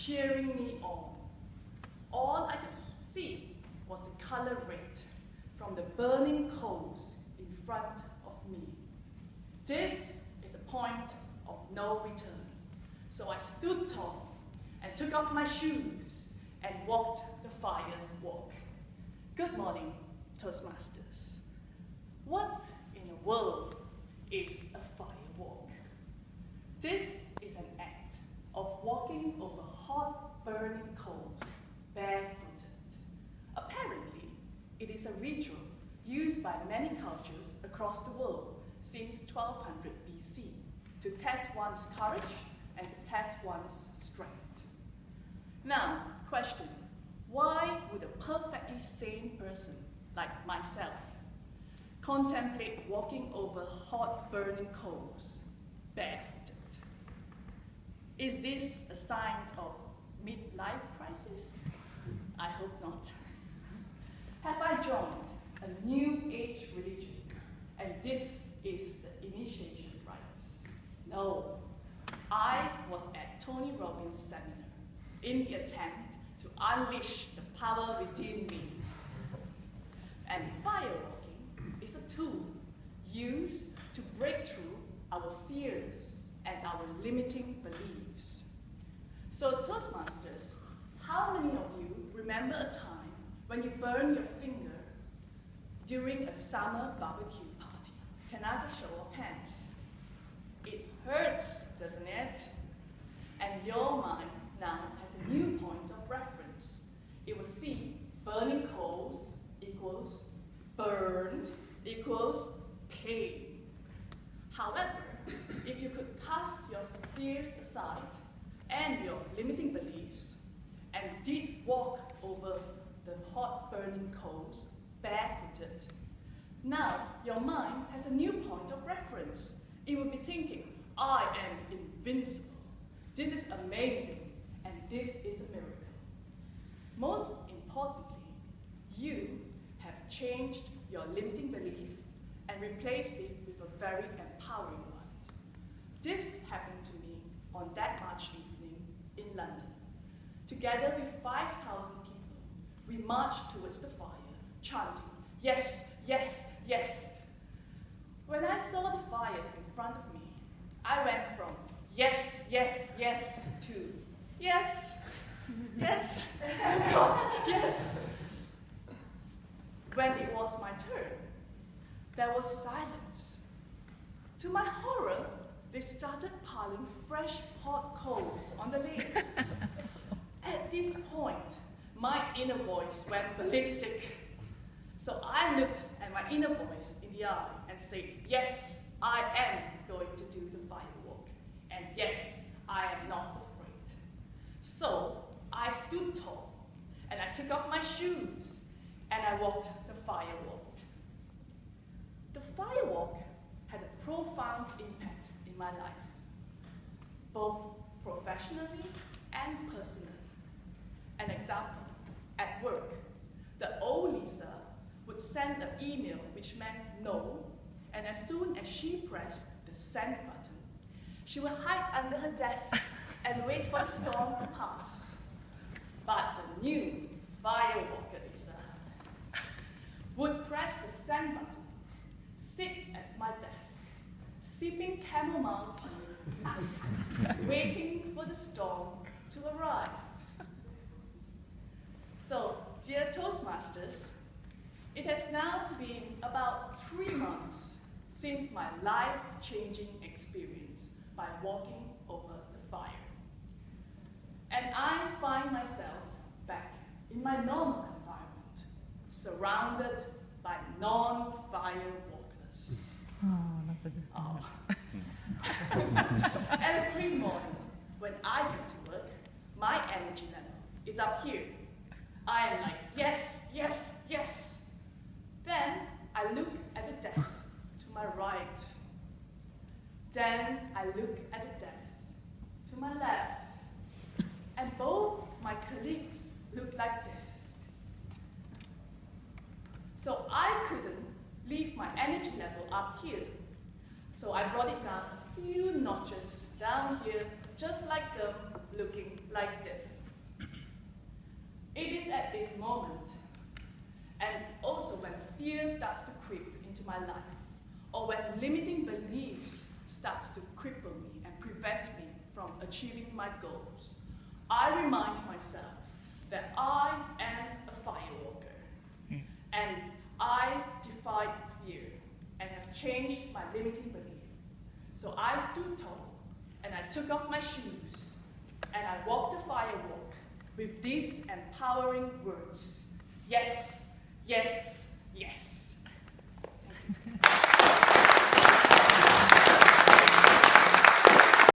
cheering me on. All I could see was the color red from the burning coals in front of me. This is a point of no return. So I stood tall and took off my shoes and walked the fire walk. Good morning, Toastmasters. What in the world is a fire walk? This is an act of walking over hot, burning coals, barefooted. Apparently, it is a ritual used by many cultures across the world since 1200 BC to test one's courage and to test one's strength. Now, question, why would a perfectly sane person like myself contemplate walking over hot, burning coals barefooted? Is this a sign of midlife crisis? I hope not. Have I joined a new age religion and this is the initiation rites? No. I was at Tony Robbins' seminar in the attempt to unleash the power within me. And firewalking is a tool used to break through our fears and our limiting beliefs. So Toastmasters, how many of you remember a time when you burned your finger during a summer barbecue party? Can I have a show of hands? It hurts, doesn't it? And your mind now has a new point of reference. It will see burning coals equals burned equals pain. However, if you could cast your fears aside and your limiting beliefs and did walk over the hot burning coals barefooted, now your mind has a new point of reference. It will be thinking, I am invincible. This is amazing, and this is a miracle. Most importantly, you have changed your limiting belief and replaced it with a very empowering one. This happened to me on that March evening in London. Together with 5,000 people, we marched towards the fire, chanting, yes, yes, yes. When I saw the fire in front of me, I went from yes, yes, yes to yes, yes, oh God, yes. When it was my turn, there was silence. To my horror, they started piling fresh hot coals on the lid. At this point, my inner voice went ballistic. So I looked at my inner voice in the eye and said, yes, I am going to do the fire walk. And yes, I am not afraid. So I stood tall, and I took off my shoes, and I walked the fire walk. The fire walk had a profound impact in my life, both professionally and personally. An example, at work, the old Lisa would send an email which meant no, and as soon as she pressed the send button, she would hide under her desk and wait for the storm to pass. But the new firewalker Lisa would press the send button, sit at my desk, sipping chamomile tea, waiting for the storm to arrive. So, dear Toastmasters, it has now been about 3 months since my life-changing experience by walking over the fire. And I find myself back in my normal environment, surrounded by non-fire walkers. Oh. Every morning when I get to work, my energy level is up here. I am like, yes, yes, yes. Then I look at the desk to my right. Then I look at the desk to my left. And both my colleagues look like this. So I couldn't leave my energy level up here. So I brought it down a few notches down here, just like them, looking like this. It is at this moment, and also when fear starts to creep into my life, or when limiting beliefs starts to cripple me and prevent me from achieving my goals, I remind myself that I am a firewalker, and I defied fear and have changed my limiting belief. So I stood tall, and I took off my shoes, and I walked the firewalk with these empowering words: yes, yes, yes. Thank you.